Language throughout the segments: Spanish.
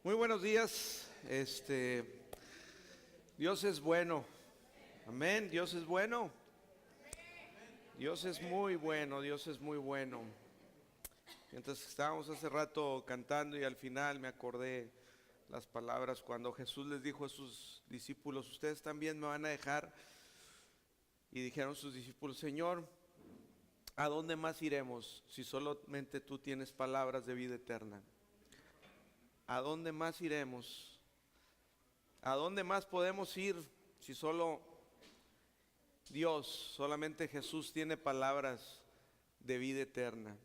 Muy buenos días. Dios es bueno. Amén. Dios es bueno. Dios es muy bueno. Dios es muy bueno. Mientras estábamos hace rato cantando y al final me acordé las palabras cuando Jesús les dijo a sus discípulos: ustedes también me van a dejar. Y dijeron sus discípulos: Señor, ¿a dónde más iremos si solamente tú tienes palabras de vida eterna? ¿A dónde más iremos? ¿A dónde más podemos ir si solo Dios, solamente Jesús tiene palabras de vida eterna?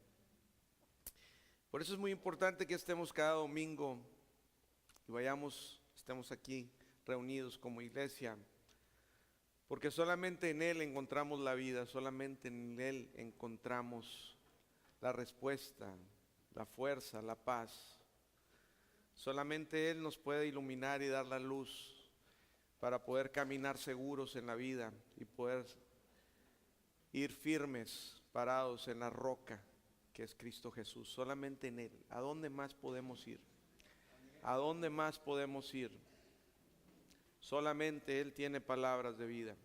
Por eso es muy importante que estemos cada domingo y estemos aquí reunidos como iglesia, porque solamente en Él encontramos la vida, solamente en Él encontramos la respuesta, la fuerza, la paz. Solamente Él nos puede iluminar y dar la luz para poder caminar seguros en la vida y poder ir firmes, parados en la roca que es Cristo Jesús. Solamente en Él. ¿A dónde más podemos ir? ¿A dónde más podemos ir? Solamente Él tiene palabras de vida.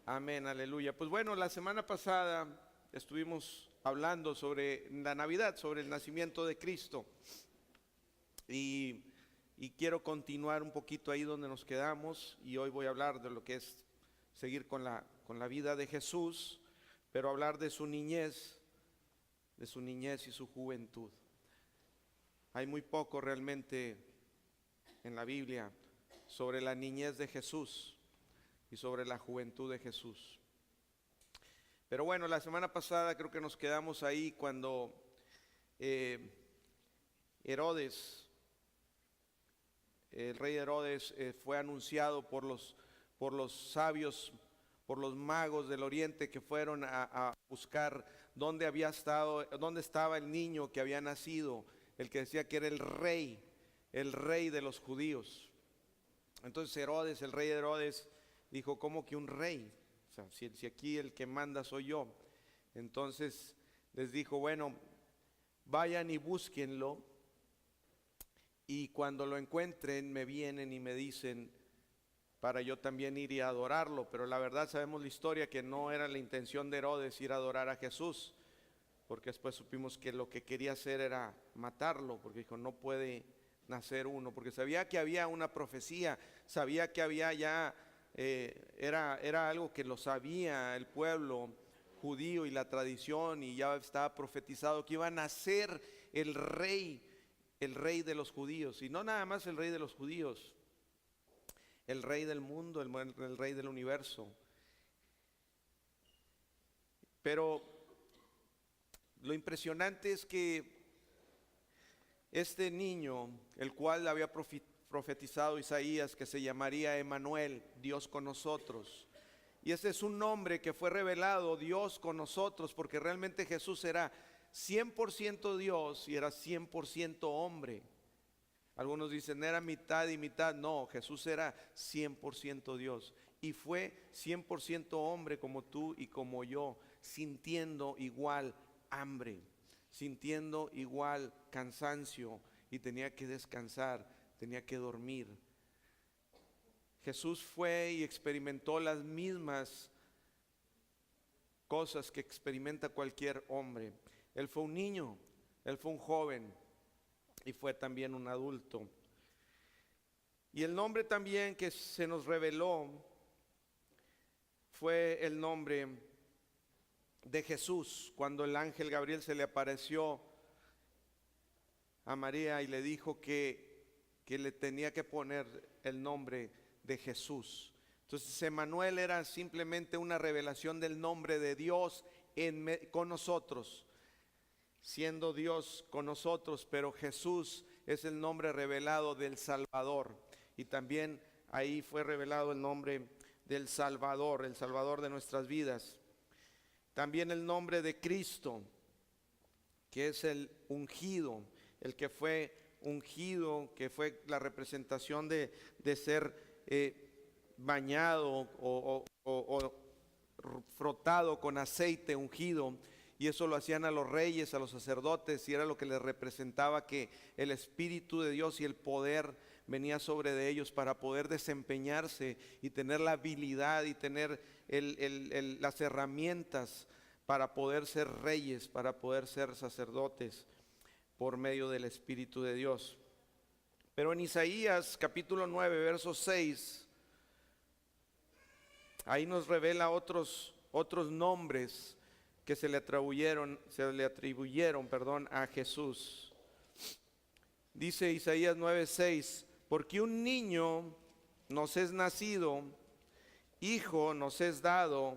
Amén, aleluya. Pues bueno, la semana pasada estuvimos hablando sobre la Navidad, sobre el nacimiento de Cristo. Y quiero continuar un poquito ahí donde nos quedamos, y hoy voy a hablar de lo que es seguir con la vida de Jesús, pero hablar de su niñez y su juventud. Hay muy poco realmente en la Biblia sobre la niñez de Jesús y sobre la juventud de Jesús. Pero bueno, la semana pasada creo que nos quedamos ahí cuando el rey Herodes fue anunciado por los sabios, por los magos del oriente que fueron a buscar dónde estaba el niño que había nacido, el que decía que era el rey de los judíos. Entonces el rey Herodes dijo: ¿cómo que un rey? O sea, si aquí el que manda soy yo. Entonces les dijo: bueno, vayan y búsquenlo, y cuando lo encuentren me vienen y me dicen para yo también ir y adorarlo. Pero la verdad sabemos la historia, que no era la intención de Herodes ir a adorar a Jesús, porque después supimos que lo que quería hacer era matarlo, porque dijo: no puede nacer uno, porque sabía que había una profecía, sabía que había ya, era algo que lo sabía el pueblo judío y la tradición, y ya estaba profetizado que iba a nacer el rey de los judíos, y no nada más el rey de los judíos, el rey del mundo, el rey del universo. Pero lo impresionante es que este niño, el cual había profetizado Isaías, que se llamaría Emmanuel, Dios con nosotros, y ese es un nombre que fue revelado, Dios con nosotros, porque realmente Jesús era 100% Dios y era 100% hombre. Algunos dicen era mitad y mitad. No, Jesús era 100% Dios y fue 100% hombre como tú y como yo, sintiendo igual hambre, sintiendo igual cansancio, y tenía que descansar, tenía que dormir. Jesús fue y experimentó las mismas cosas que experimenta cualquier hombre. Él fue un niño, él fue un joven y fue también un adulto. Y el nombre también que se nos reveló fue el nombre de Jesús, cuando el ángel Gabriel se le apareció a María y le dijo que le tenía que poner el nombre de Jesús. Entonces Emmanuel era simplemente una revelación del nombre de Dios con nosotros, siendo Dios con nosotros, pero Jesús es el nombre revelado del Salvador, y también ahí fue revelado el nombre del Salvador, el Salvador de nuestras vidas. También el nombre de Cristo, que es el ungido, el que fue ungido, que fue la representación de ser bañado o frotado con aceite ungido, y eso lo hacían a los reyes, a los sacerdotes, y era lo que les representaba que el Espíritu de Dios y el poder venía sobre de ellos para poder desempeñarse y tener la habilidad y tener las herramientas para poder ser reyes, para poder ser sacerdotes por medio del Espíritu de Dios. Pero en Isaías capítulo 9, verso 6, ahí nos revela otros nombres que se le atribuyeron, a Jesús. Dice Isaías 9:6, porque un niño nos es nacido, hijo nos es dado.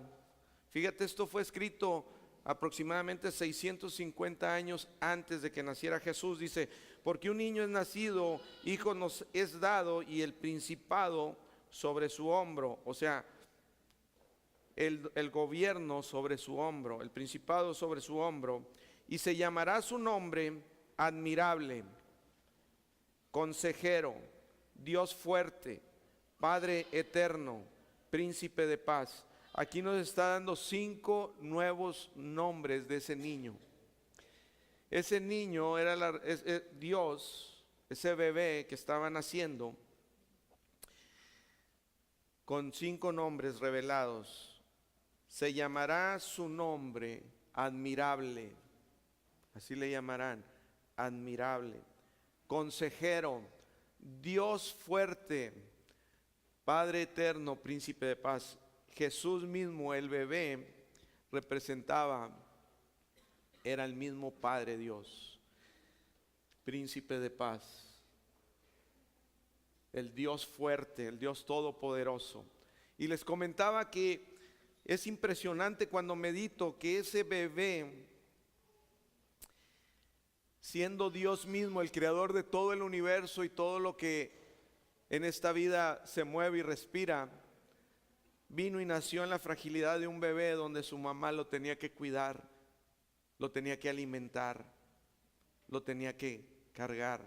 Fíjate, esto fue escrito aproximadamente 650 años antes de que naciera Jesús. Dice, porque un niño es nacido, hijo nos es dado, y el principado sobre su hombro. O sea, el gobierno sobre su hombro, el principado sobre su hombro, y se llamará su nombre admirable, consejero, Dios fuerte, Padre eterno, príncipe de paz. Aquí nos está dando 5 nuevos nombres de ese niño. Ese niño era Dios, ese bebé que estaba naciendo, con 5 nombres revelados. Se llamará su nombre admirable, así le llamarán, admirable, consejero, Dios fuerte, Padre eterno, príncipe de paz. Jesús mismo, el bebé, era el mismo Padre Dios, príncipe de paz, el Dios fuerte, el Dios todopoderoso. Y les comentaba que es impresionante cuando medito que ese bebé, siendo Dios mismo el creador de todo el universo y todo lo que en esta vida se mueve y respira, vino y nació en la fragilidad de un bebé donde su mamá lo tenía que cuidar, lo tenía que alimentar, lo tenía que cargar.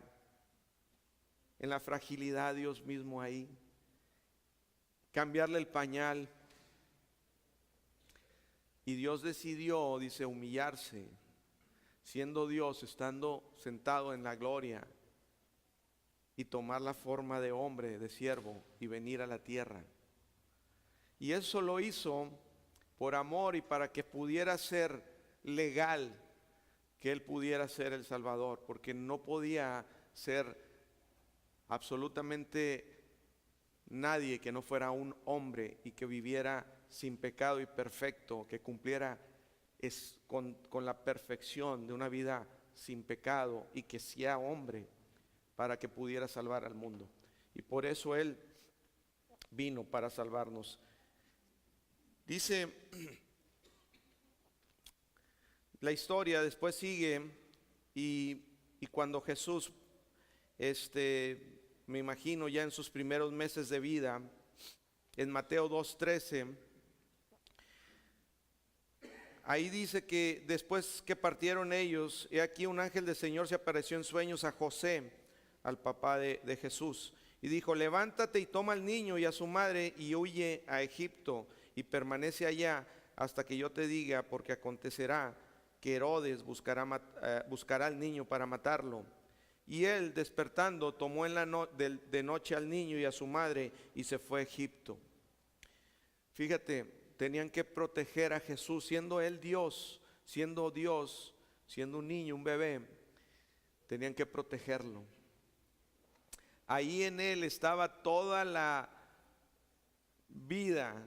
En la fragilidad, Dios mismo ahí, cambiarle el pañal. Y Dios decidió, dice, humillarse, siendo Dios, estando sentado en la gloria, y tomar la forma de hombre, de siervo, y venir a la tierra. Y eso lo hizo por amor y para que pudiera ser legal, que Él pudiera ser el Salvador, porque no podía ser absolutamente nadie que no fuera un hombre y que viviera sin pecado y perfecto, que cumpliera con la perfección de una vida sin pecado y que sea hombre para que pudiera salvar al mundo. Y por eso Él vino para salvarnos. Dice la historia, después sigue, y cuando Jesús, me imagino ya en sus primeros meses de vida, en Mateo 2:13, ahí dice que después que partieron ellos, he aquí un ángel del Señor se apareció en sueños a José, al papá de Jesús, y dijo, levántate y toma al niño y a su madre y huye a Egipto y permanece allá hasta que yo te diga, porque acontecerá que Herodes buscará al niño para matarlo. Y él, despertando, tomó de noche al niño y a su madre y se fue a Egipto. Fíjate, tenían que proteger a Jesús, siendo él Dios, siendo un niño, un bebé, tenían que protegerlo. Ahí en él estaba toda la vida.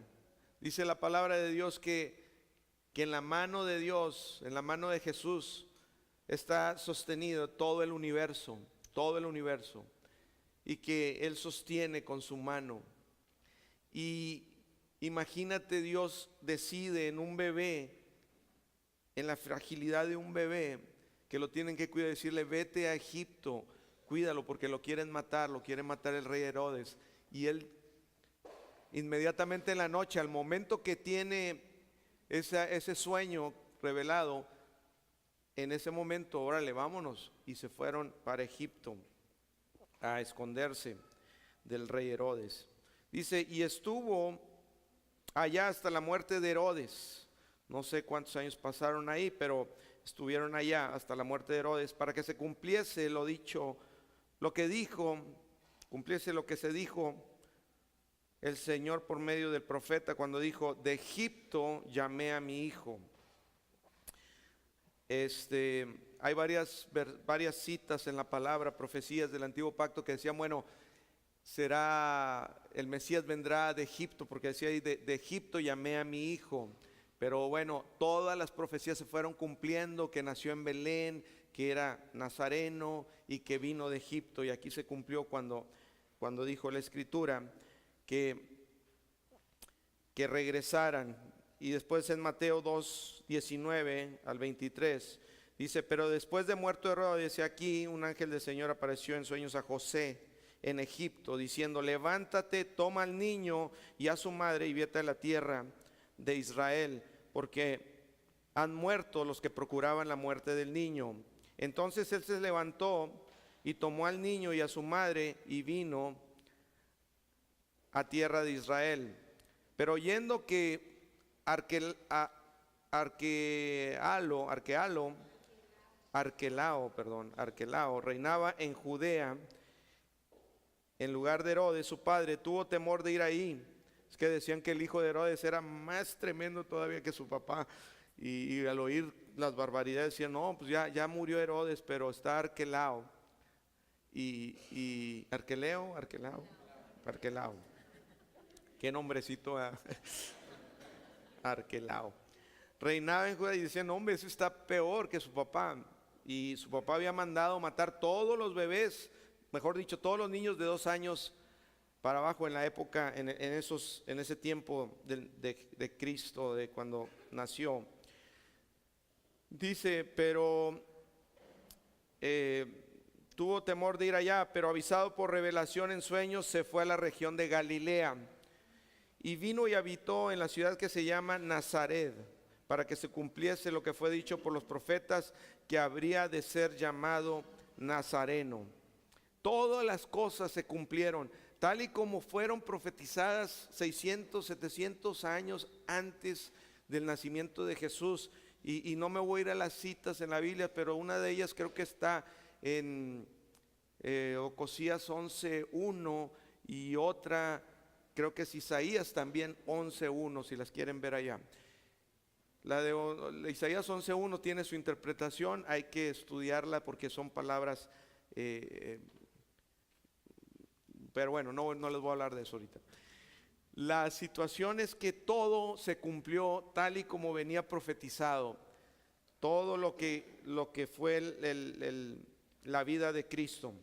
Dice la palabra de Dios que en la mano de Dios, en la mano de Jesús, está sostenido todo el universo, y que Él sostiene con su mano. Y imagínate, Dios decide en un bebé, en la fragilidad de un bebé, que lo tienen que cuidar, decirle, vete a Egipto, cuídalo porque lo quieren matar el rey Herodes. Y Él inmediatamente en la noche, al momento que tiene ese sueño revelado, en ese momento, órale, vámonos, y se fueron para Egipto a esconderse del rey Herodes. Dice, y estuvo allá hasta la muerte de Herodes, No sé cuántos años pasaron ahí, pero estuvieron allá hasta la muerte de Herodes, para que se cumpliese lo dicho, lo que dijo, cumpliese lo que se dijo el Señor por medio del profeta cuando dijo: de Egipto llamé a mi hijo. Hay varias citas en la palabra, profecías del antiguo pacto que decían, bueno, el Mesías vendrá de Egipto, porque decía ahí, de Egipto llamé a mi hijo. Pero bueno, todas las profecías se fueron cumpliendo, que nació en Belén, que era nazareno y que vino de Egipto. Y aquí se cumplió cuando dijo la Escritura que regresaran. Y después en Mateo 2, 19 al 23, dice: pero después de muerto Herodes, aquí un ángel del Señor apareció en sueños a José en Egipto, diciendo: levántate, toma al niño y a su madre y vete a la tierra de Israel, porque han muerto los que procuraban la muerte del niño. Entonces él se levantó y tomó al niño y a su madre y vino a tierra de Israel. Pero oyendo que Arquelao reinaba en Judea en lugar de Herodes su padre, tuvo temor de ir ahí. Es que decían que el hijo de Herodes era más tremendo todavía que su papá, y al oír las barbaridades decían: no, pues ya murió Herodes, pero está Arquelao. Y Arquelao, qué nombrecito. Arquelao reinaba en Judea y decían: hombre, eso está peor que su papá. Y su papá había mandado matar todos los bebés, mejor dicho, todos los niños de 2 años para abajo en la época, en ese tiempo de Cristo, de cuando nació. Dice: pero tuvo temor de ir allá, pero avisado por revelación en sueños, se fue a la región de Galilea. Y vino y habitó en la ciudad que se llama Nazaret, para que se cumpliese lo que fue dicho por los profetas, que habría de ser llamado Nazareno. Todas las cosas se cumplieron, tal y como fueron profetizadas 600, 700 años antes del nacimiento de Jesús. Y no me voy a ir a las citas en la Biblia, pero una de ellas creo que está en Ocosías 11:1, y otra creo que es Isaías también 11:1, si las quieren ver allá. La de Isaías 11:1 tiene su interpretación, hay que estudiarla porque son palabras, pero bueno, no les voy a hablar de eso ahorita. La situación es que todo se cumplió tal y como venía profetizado, todo lo que fue la vida de Cristo.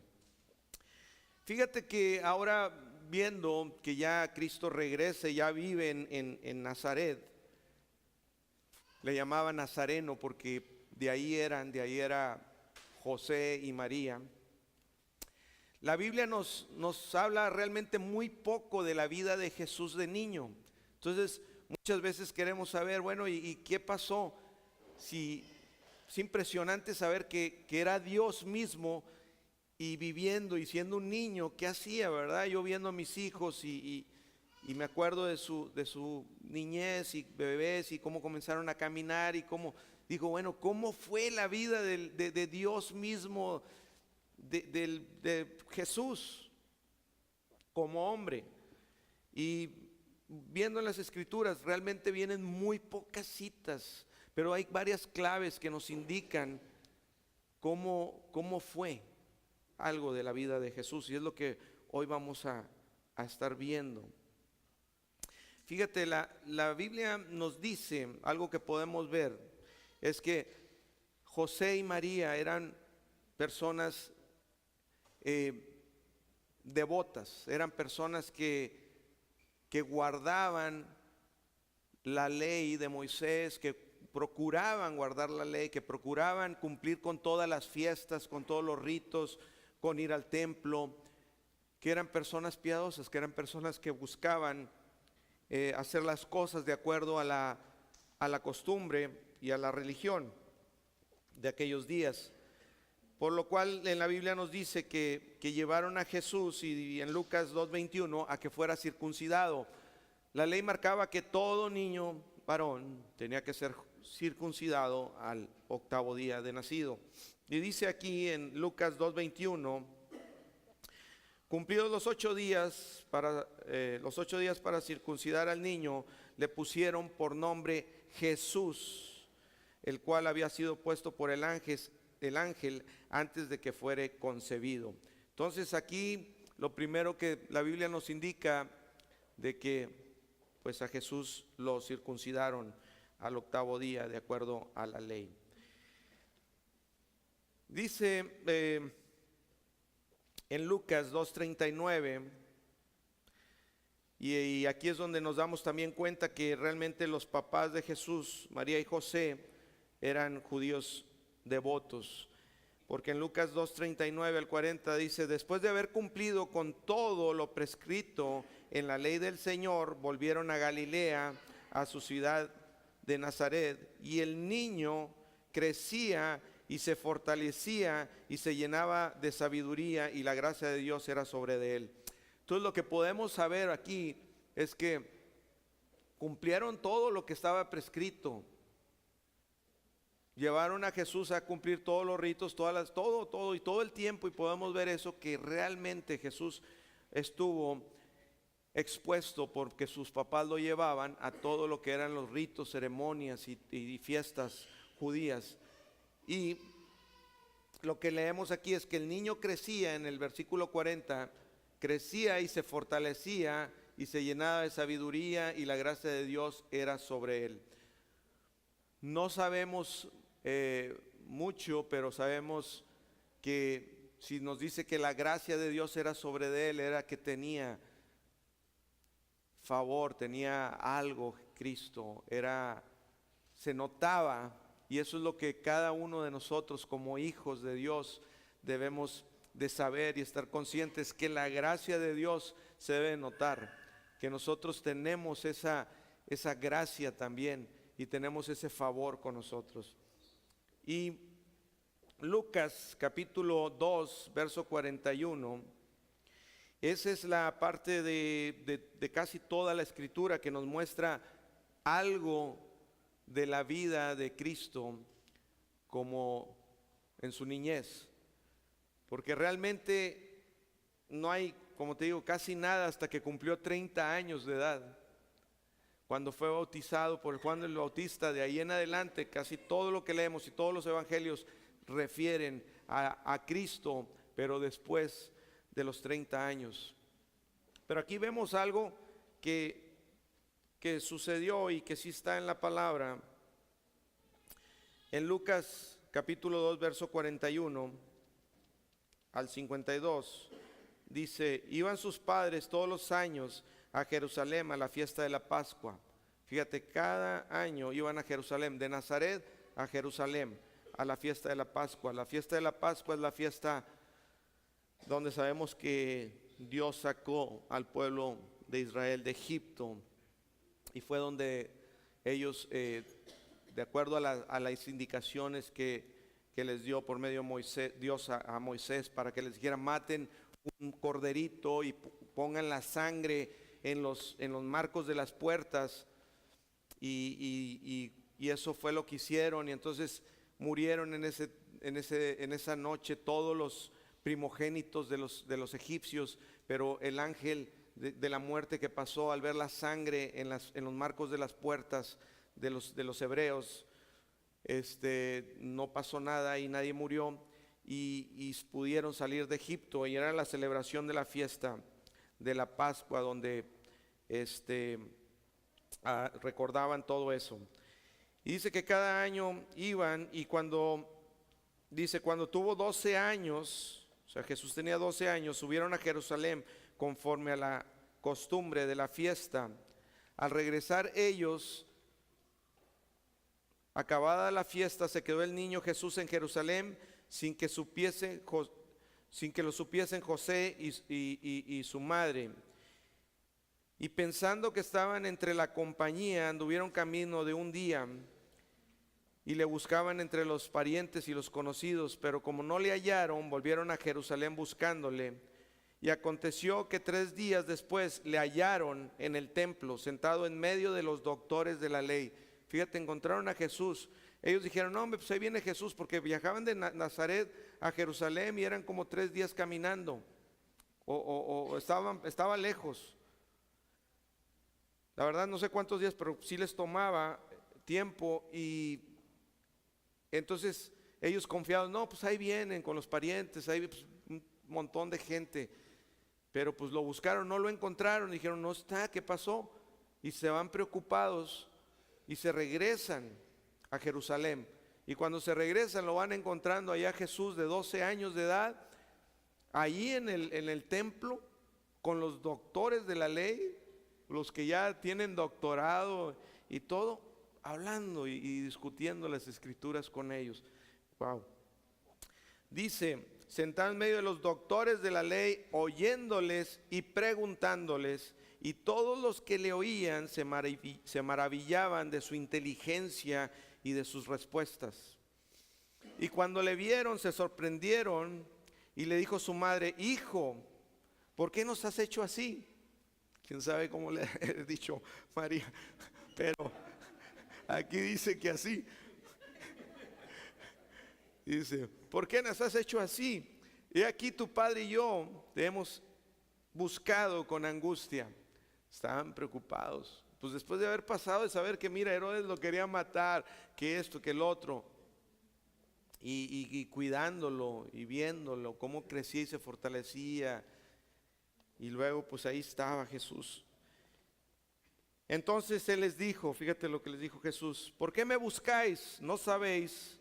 Fíjate que ahora, viendo que ya Cristo regresa, ya vive en Nazaret, le llamaban Nazareno porque de ahí era José y María. La Biblia nos habla realmente muy poco de la vida de Jesús de niño. Entonces muchas veces queremos saber, bueno, ¿y qué pasó? Es impresionante saber que era Dios mismo, y viviendo y siendo un niño, ¿qué hacía, verdad? Yo viendo a mis hijos y me acuerdo de su niñez y bebés, y cómo comenzaron a caminar, y cómo, digo, bueno, ¿cómo fue la vida de Dios mismo, de Jesús como hombre? Y viendo en las Escrituras, realmente vienen muy pocas citas, pero hay varias claves que nos indican cómo fue algo de la vida de Jesús, y es lo que hoy vamos a estar viendo. Fíjate, la Biblia nos dice algo que podemos ver, es que José y María eran personas devotas, eran personas que guardaban la ley de Moisés, que procuraban guardar la ley, que procuraban cumplir con todas las fiestas, con todos los ritos, con ir al templo, que eran personas piadosas, que eran personas que buscaban hacer las cosas de acuerdo a la costumbre y a la religión de aquellos días. Por lo cual en la Biblia nos dice que llevaron a Jesús, y en Lucas 2:21, a que fuera circuncidado. La ley marcaba que todo niño varón tenía que ser circuncidado al 8º día de nacido. Y dice aquí en Lucas 2:21, cumplidos los 8 días para circuncidar al niño, le pusieron por nombre Jesús, el cual había sido puesto por el ángel antes de que fuere concebido. Entonces aquí lo primero que la Biblia nos indica de que pues a Jesús lo circuncidaron al 8º día de acuerdo a la ley. Dice en Lucas 2:39, y aquí es donde nos damos también cuenta que realmente los papás de Jesús, María y José, eran judíos devotos. Porque en Lucas 2:39 al 40 dice: después de haber cumplido con todo lo prescrito en la ley del Señor, volvieron a Galilea, a su ciudad de Nazaret, y el niño crecía y se fortalecía y se llenaba de sabiduría, y la gracia de Dios era sobre de él. Entonces lo que podemos saber aquí es que cumplieron todo lo que estaba prescrito. Llevaron a Jesús a cumplir todos los ritos, todo y todo el tiempo, y podemos ver eso, que realmente Jesús estuvo expuesto porque sus papás lo llevaban a todo lo que eran los ritos, ceremonias y fiestas judías. Y lo que leemos aquí es que el niño crecía, en el versículo 40, crecía y se fortalecía y se llenaba de sabiduría, y la gracia de Dios era sobre él. No sabemos mucho, pero sabemos que si nos dice que la gracia de Dios era sobre de él, era que tenía favor, tenía algo Cristo, se notaba. Y eso es lo que cada uno de nosotros como hijos de Dios debemos de saber y estar conscientes, que la gracia de Dios se debe notar, que nosotros tenemos esa gracia también y tenemos ese favor con nosotros. Y Lucas capítulo 2 verso 41, esa es la parte de casi toda la escritura que nos muestra algo de la vida de Cristo como en su niñez, porque realmente no hay, como te digo, casi nada hasta que cumplió 30 años de edad, cuando fue bautizado por Juan el Bautista. De ahí en adelante casi todo lo que leemos y todos los evangelios refieren a Cristo, pero después de los 30 años. Pero aquí vemos algo que sucedió y que sí está en la palabra. En Lucas capítulo 2 verso 41 al 52 dice: iban sus padres todos los años a Jerusalén a la fiesta de la Pascua. Fíjate, cada año iban a Jerusalén, de Nazaret a Jerusalén, a la fiesta de la Pascua. La fiesta de la Pascua es la fiesta donde sabemos que Dios sacó al pueblo de Israel de Egipto, y fue donde ellos, de acuerdo a las indicaciones que les dio por medio de Moisés, Dios a Moisés, para que les dijera: maten un corderito y pongan la sangre en los marcos de las puertas, y eso fue lo que hicieron. Y entonces murieron en esa noche todos los primogénitos de los egipcios, pero el ángel de la muerte que pasó al ver la sangre en los marcos de las puertas de los hebreos, no pasó nada y nadie murió, y pudieron salir de Egipto. Y era la celebración de la fiesta de la Pascua, donde recordaban todo eso. Y dice que cada año iban, y cuando tuvo 12 años, o sea, Jesús tenía 12 años, subieron a Jerusalén conforme a la costumbre de la fiesta. Al regresar ellos, acabada la fiesta, se quedó el niño Jesús en Jerusalén sin que lo supiesen José y su madre. Y pensando que estaban entre la compañía, anduvieron camino de un día y le buscaban entre los parientes y los conocidos, pero como no le hallaron, volvieron a Jerusalén buscándole. Y aconteció que 3 días después le hallaron en el templo, sentado en medio de los doctores de la ley. Fíjate, encontraron a Jesús. Ellos dijeron, no hombre, pues ahí viene Jesús, porque viajaban de Nazaret a Jerusalén y eran como 3 días caminando, o estaba lejos. La verdad no sé cuántos días, pero sí les tomaba tiempo. Y entonces ellos confiados, no, pues ahí vienen con los parientes, ahí pues, un montón de gente. Pero pues lo buscaron, no lo encontraron, dijeron, no está, ¿qué pasó? Y se van preocupados y se regresan a Jerusalén. Y cuando se regresan lo van encontrando allá Jesús de 12 años de edad, allí en el templo, con los doctores de la ley, los que ya tienen doctorado y todo, hablando y discutiendo las escrituras con ellos. Wow. Dice, sentado en medio de los doctores de la ley, oyéndoles y preguntándoles, y todos los que le oían se maravillaban de su inteligencia y de sus respuestas. Y cuando le vieron se sorprendieron, y le dijo su madre, hijo, ¿por qué nos has hecho así? Quién sabe cómo le he dicho María, pero aquí dice que así. Dice, ¿por qué nos has hecho así? He aquí tu padre y yo te hemos buscado con angustia. Estaban preocupados. Pues después de haber pasado de saber que mira, Herodes lo quería matar, que esto, que el otro. Y cuidándolo y viéndolo, cómo crecía y se fortalecía. Y luego pues ahí estaba Jesús. Entonces Él les dijo, fíjate lo que les dijo Jesús, ¿por qué me buscáis? ¿No sabéis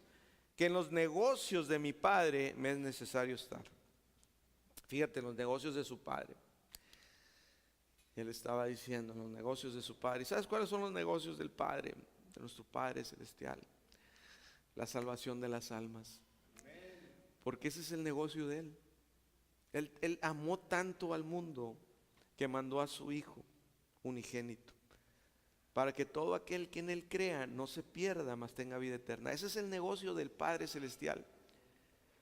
que en los negocios de mi Padre me es necesario estar? Fíjate, en los negocios de su Padre. Él estaba diciendo, en los negocios de su Padre. ¿Y sabes cuáles son los negocios del Padre? De nuestro Padre Celestial. La salvación de las almas. Porque ese es el negocio de Él. Él amó tanto al mundo que mandó a su Hijo unigénito, para que todo aquel que en Él crea no se pierda, mas tenga vida eterna. Ese es el negocio del Padre Celestial.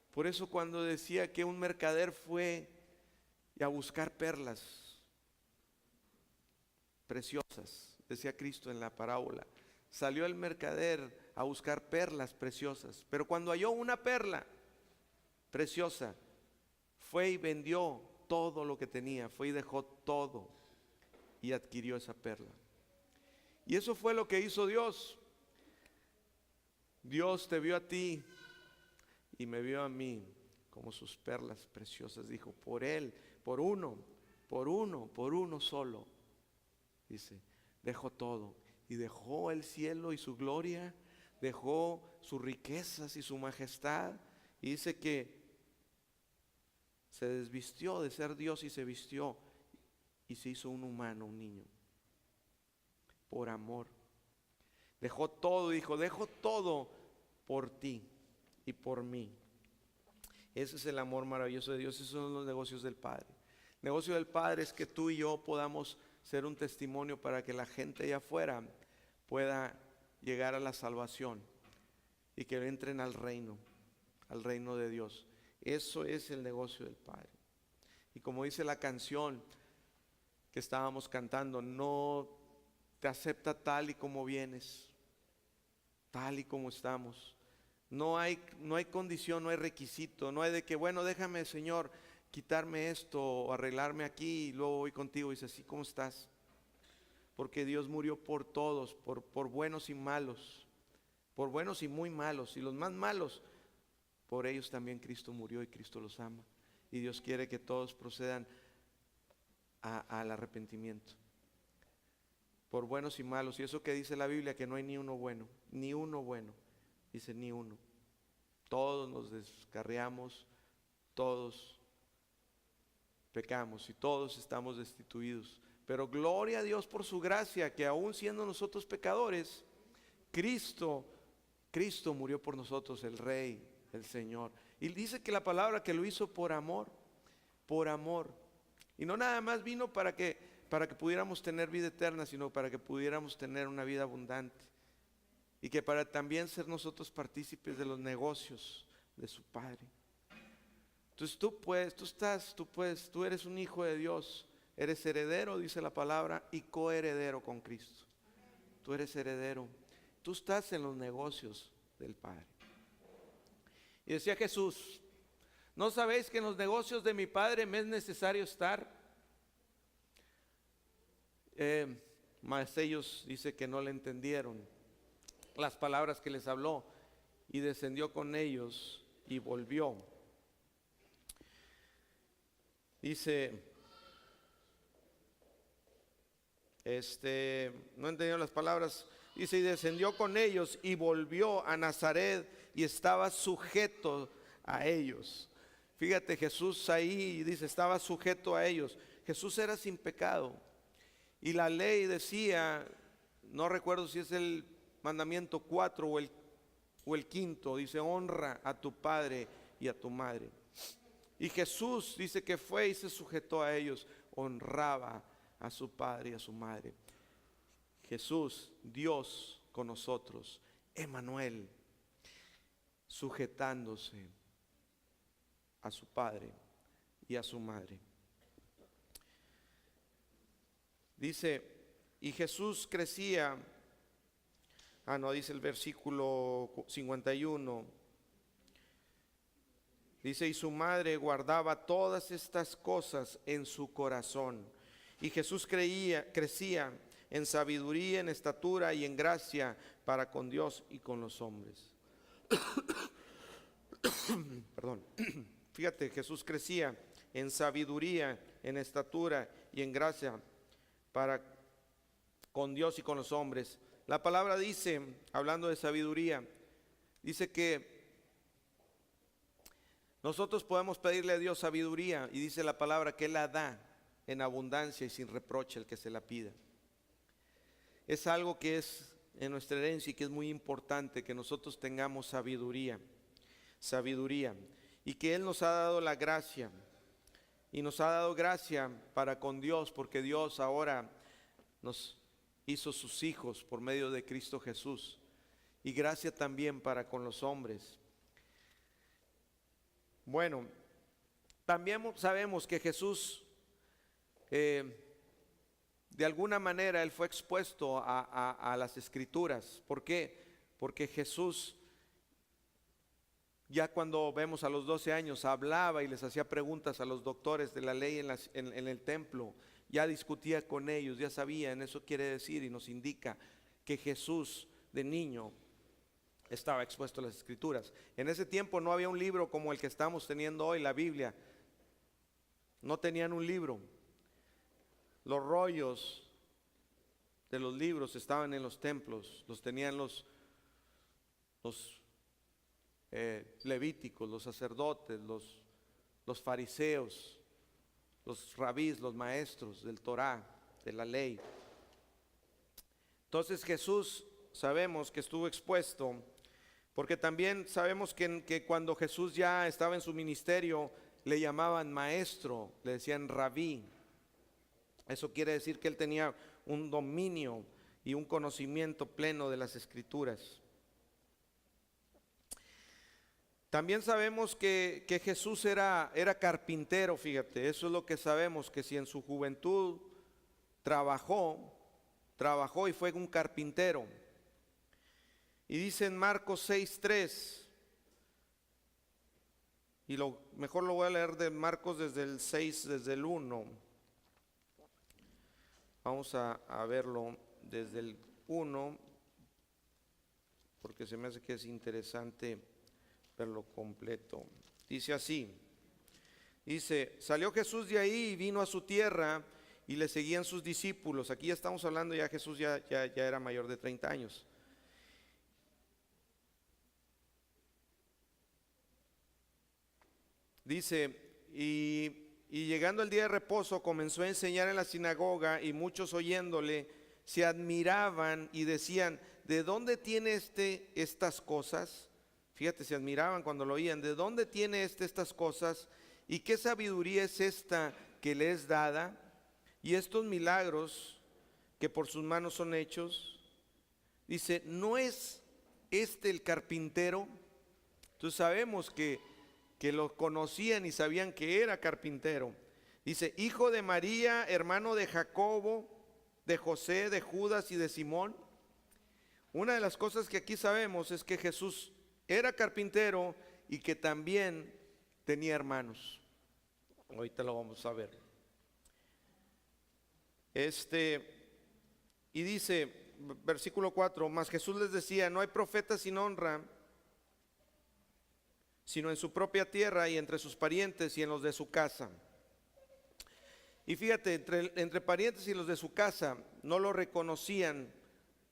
Por eso cuando decía que un mercader fue a buscar perlas preciosas, decía Cristo en la parábola, salió el mercader a buscar perlas preciosas, pero cuando halló una perla preciosa, fue y vendió todo lo que tenía, fue y dejó todo y adquirió esa perla. Y eso fue lo que hizo Dios. Dios te vio a ti y me vio a mí como sus perlas preciosas. Dijo, por Él, por uno solo. Dice, dejó todo. Y dejó el cielo y su gloria, dejó sus riquezas y su majestad. Y dice que se desvistió de ser Dios y se vistió y se hizo un humano, un niño. Por amor. Dejó todo, dijo, dejo todo por ti y por mí. Ese es el amor maravilloso de Dios. Esos son los negocios del Padre. El negocio del Padre es que tú y yo podamos ser un testimonio para que la gente allá afuera pueda llegar a la salvación y que entren al reino de Dios. Eso es el negocio del Padre. Y como dice la canción que estábamos cantando, no te acepta tal y como vienes, tal y como estamos. No hay condición, no hay requisito, no hay de que, bueno, déjame, Señor, quitarme esto o arreglarme aquí y luego voy contigo. Y dice, así como estás. Porque Dios murió por todos, por buenos y malos, por buenos y muy malos. Y los más malos, por ellos también Cristo murió y Cristo los ama. Y Dios quiere que todos procedan al arrepentimiento. Por buenos y malos. Y eso que dice la Biblia, que no hay ni uno bueno, ni uno bueno. Dice ni uno. Todos nos descarriamos, todos pecamos y todos estamos destituidos. Pero gloria a Dios por su gracia, que aún siendo nosotros pecadores, Cristo murió por nosotros, el Rey, el Señor. Y dice que la palabra que lo hizo por amor, por amor. Y no nada más vino para que pudiéramos tener vida eterna, sino para que pudiéramos tener una vida abundante. Y que para también ser nosotros partícipes de los negocios de su Padre. Entonces tú eres un hijo de Dios, eres heredero, dice la palabra, y coheredero con Cristo. Tú eres heredero, tú estás en los negocios del Padre. Y decía Jesús: ¿no sabéis que en los negocios de mi Padre me es necesario estar? Mas ellos, dice, que no le entendieron las palabras que les habló, y descendió con ellos y volvió. Dice, no entendieron las palabras. Dice, y descendió con ellos y volvió a Nazaret y estaba sujeto a ellos. Fíjate, Jesús ahí dice, estaba sujeto a ellos. Jesús era sin pecado. Y la ley decía, no recuerdo si es el mandamiento 4 o el quinto, dice, honra a tu padre y a tu madre. Y Jesús dice que fue y se sujetó a ellos, honraba a su padre y a su madre. Jesús, Dios con nosotros, Emmanuel, sujetándose a su padre y a su madre. Dice, y Jesús crecía, dice el versículo 51, dice, y su madre guardaba todas estas cosas en su corazón. Y Jesús crecía en sabiduría, en estatura y en gracia para con Dios y con los hombres. Perdón. Fíjate, Jesús crecía en sabiduría, en estatura y en gracia para con Dios y con los hombres. La palabra dice, hablando de sabiduría, dice que nosotros podemos pedirle a Dios sabiduría, y dice la palabra que Él la da en abundancia y sin reproche el que se la pida. Es algo que es en nuestra herencia y que es muy importante que nosotros tengamos sabiduría, y que Él nos ha dado la gracia, y nos ha dado gracia para con Dios, porque Dios ahora nos hizo sus hijos por medio de Cristo Jesús, y gracia también para con los hombres. Bueno, también sabemos que Jesús, de alguna manera, Él fue expuesto a las Escrituras. ¿Por qué? Porque Jesús, ya cuando vemos a los 12 años, hablaba y les hacía preguntas a los doctores de la ley en el templo. Ya discutía con ellos, ya sabían. Eso quiere decir y nos indica que Jesús de niño estaba expuesto a las Escrituras. En ese tiempo no había un libro como el que estamos teniendo hoy, la Biblia. No tenían un libro. Los rollos de los libros estaban en los templos, los tenían los levíticos, los sacerdotes, los fariseos, los rabís, los maestros del Torá, de la ley. Entonces Jesús, sabemos que estuvo expuesto, porque también sabemos que cuando Jesús ya estaba en su ministerio, le llamaban maestro, le decían rabí. Eso quiere decir que Él tenía un dominio y un conocimiento pleno de las Escrituras. También sabemos que Jesús era carpintero, fíjate, eso es lo que sabemos, que si en su juventud trabajó y fue un carpintero. Y dice en Marcos 6:3, y mejor lo voy a leer de Marcos desde el 6, desde el 1. Vamos a verlo desde el 1, porque se me hace que es interesante verlo completo. Dice así, dice, salió Jesús de ahí y vino a su tierra y le seguían sus discípulos. Aquí ya estamos hablando, ya Jesús ya era mayor de 30 años. Dice, y llegando el día de reposo comenzó a enseñar en la sinagoga, y muchos oyéndole se admiraban y decían, ¿de dónde tiene estas cosas? Fíjate, se admiraban cuando lo oían. ¿De dónde tiene estas cosas? ¿Y qué sabiduría es esta que le es dada? Y estos milagros que por sus manos son hechos. Dice, ¿no es el carpintero? Entonces sabemos que que lo conocían y sabían que era carpintero. Dice, hijo de María, hermano de Jacobo, de José, de Judas y de Simón. Una de las cosas que aquí sabemos es que Jesús era carpintero y que también tenía hermanos. Ahorita lo vamos a ver. Y dice, versículo 4, mas Jesús les decía, no hay profeta sin honra, sino en su propia tierra y entre sus parientes y en los de su casa. Y fíjate, entre parientes y los de su casa no lo reconocían,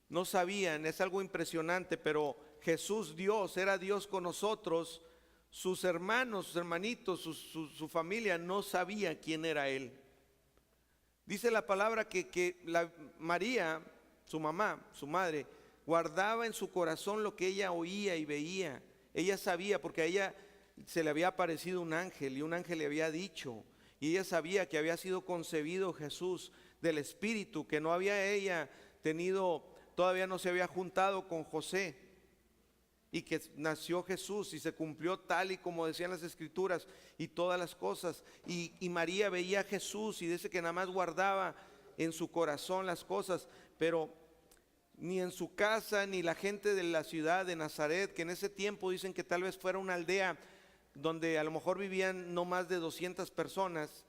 no sabían, es algo impresionante, pero Jesús Dios, era Dios con nosotros, sus hermanos, sus hermanitos, su familia no sabía quién era Él. Dice la palabra que María, su mamá, su madre, guardaba en su corazón lo que ella oía y veía. Ella sabía porque a ella se le había aparecido un ángel y un ángel le había dicho. Y ella sabía que había sido concebido Jesús del Espíritu, que no había ella tenido, todavía no se había juntado con José. Y que nació Jesús y se cumplió tal y como decían las Escrituras y todas las cosas. Y María veía a Jesús y dice que nada más guardaba en su corazón las cosas, pero ni en su casa ni la gente de la ciudad de Nazaret, que en ese tiempo dicen que tal vez fuera una aldea donde a lo mejor vivían no más de 200 personas,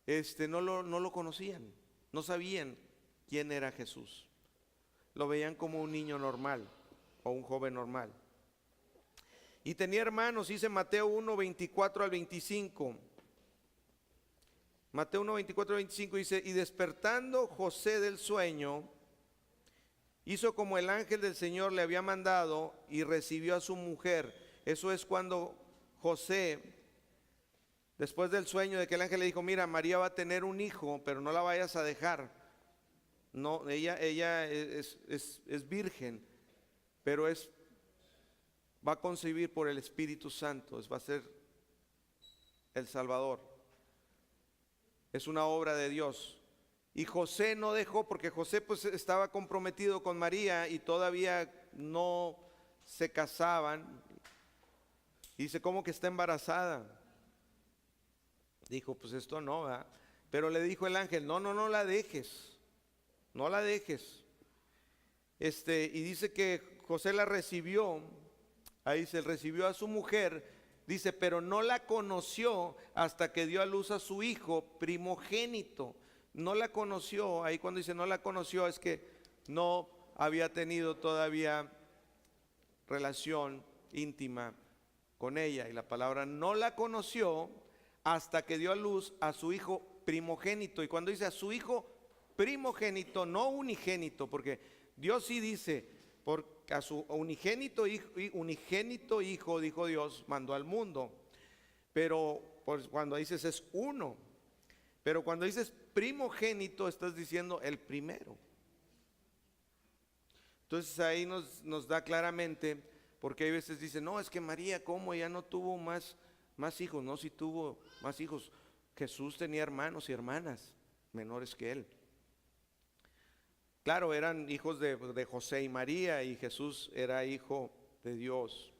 no lo conocían, no sabían quién era Jesús. Lo veían como un niño normal o un joven normal. Y tenía hermanos, dice Mateo 1, 24 al 25. Mateo 1, 24 al 25 dice, y despertando José del sueño, hizo como el ángel del Señor le había mandado y recibió a su mujer. Eso es cuando José, después del sueño de que el ángel le dijo, mira, María va a tener un hijo, pero no la vayas a dejar. No, ella es virgen, pero va a concebir por el Espíritu Santo, va a ser el Salvador. Es una obra de Dios. Y José no dejó, porque José pues estaba comprometido con María y todavía no se casaban. Y dice, ¿cómo que está embarazada? Dijo, pues esto no, ¿verdad? Pero le dijo el ángel, no la dejes. No la dejes. Y dice que José la recibió. Ahí se recibió a su mujer. Dice, pero no la conoció hasta que dio a luz a su hijo primogénito. No la conoció. Ahí cuando dice no la conoció es que no había tenido todavía relación íntima con ella. Y la palabra no la conoció hasta que dio a luz a su hijo primogénito. Y cuando dice a su hijo primogénito, no unigénito, porque Dios sí dice, a su unigénito hijo, dijo Dios, mandó al mundo. Pero pues, cuando dices es uno, pero cuando dices primogénito, estás diciendo el primero. Entonces ahí nos da claramente, porque hay veces dicen, no, es que María, ¿cómo? Ella no tuvo más hijos. No, sí tuvo más hijos. Jesús tenía hermanos y hermanas menores que él. Claro, eran hijos de José y María, y Jesús era hijo de Dios,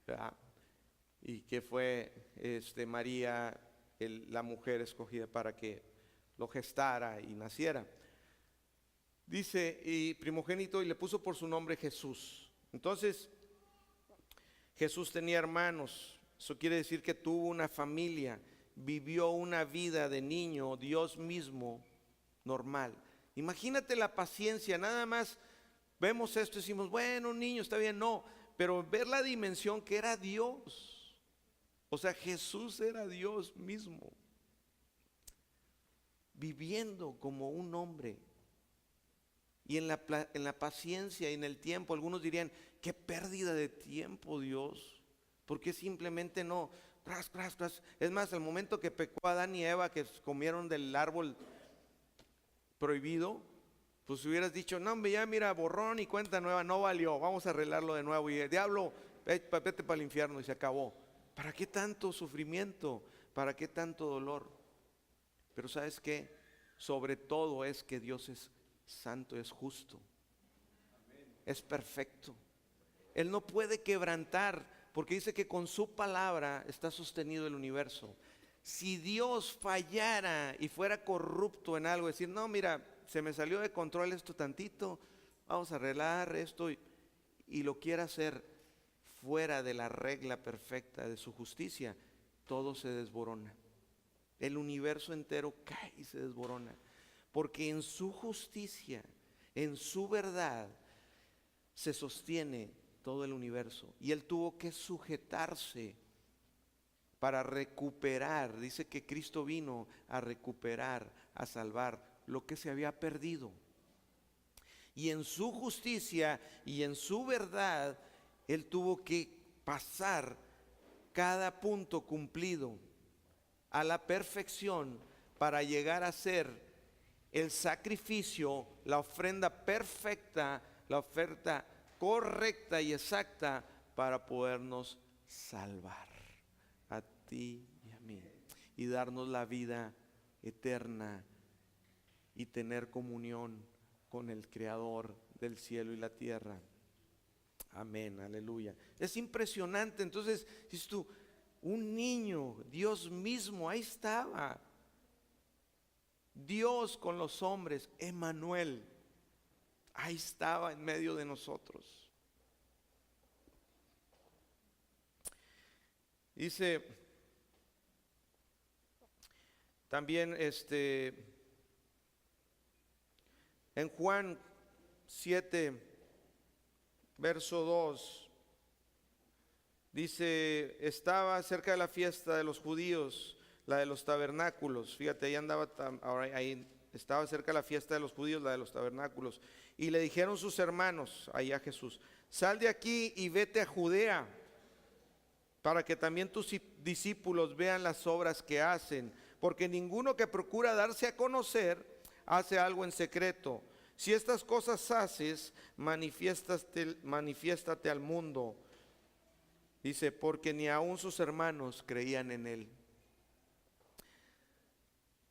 ¿verdad? Y que fue María la mujer escogida para que lo gestara y naciera. Dice, y primogénito, y le puso por su nombre Jesús. Entonces, Jesús tenía hermanos. Eso quiere decir que tuvo una familia, vivió una vida de niño, Dios mismo, normal. Imagínate la paciencia, nada más vemos esto y decimos, bueno, un niño está bien, no, pero ver la dimensión que era Dios. O sea, Jesús era Dios mismo, viviendo como un hombre. Y en la paciencia y en el tiempo, algunos dirían, qué pérdida de tiempo, Dios. ¿Por qué simplemente no? Es más, el momento que pecó Adán y Eva, que comieron del árbol prohibido, pues hubieras dicho, no hombre, ya mira, borrón y cuenta nueva, no valió, vamos a arreglarlo de nuevo. Y el diablo, vete para el infierno, y se acabó. ¿Para qué tanto sufrimiento? ¿Para qué tanto dolor? Pero ¿sabes qué? Sobre todo es que Dios es santo, es justo, es perfecto. Él no puede quebrantar, porque dice que con su palabra está sostenido el universo. Si Dios fallara y fuera corrupto en algo, decir, no, mira, se me salió de control esto tantito, vamos a arreglar esto, y lo quiera hacer fuera de la regla perfecta de su justicia, todo se desborona. El universo entero cae y se desborona, porque en su justicia, en su verdad, se sostiene todo el universo. Y Él tuvo que sujetarse para recuperar. Dice que Cristo vino a recuperar, a salvar lo que se había perdido. Y en su justicia y en su verdad, Él tuvo que pasar cada punto cumplido a la perfección para llegar a ser el sacrificio, la ofrenda perfecta, la oferta correcta y exacta para podernos salvar a ti y a mí y darnos la vida eterna y tener comunión con el Creador del cielo y la tierra. Amén, aleluya. Es impresionante. Entonces, dices tú, un niño, Dios mismo, ahí estaba. Dios con los hombres, Emmanuel, ahí estaba en medio de nosotros. Dice también en Juan 7, verso 2, dice, estaba cerca de la fiesta de los judíos, la de los tabernáculos. Fíjate, ahí andaba, ahora ahí estaba cerca de la fiesta de los judíos, la de los tabernáculos. Y le dijeron sus hermanos, ahí a Jesús, sal de aquí y vete a Judea, para que también tus discípulos vean las obras que hacen, porque ninguno que procura darse a conocer hace algo en secreto. Si estas cosas haces, manifiéstate al mundo. Dice, porque ni aun sus hermanos creían en él.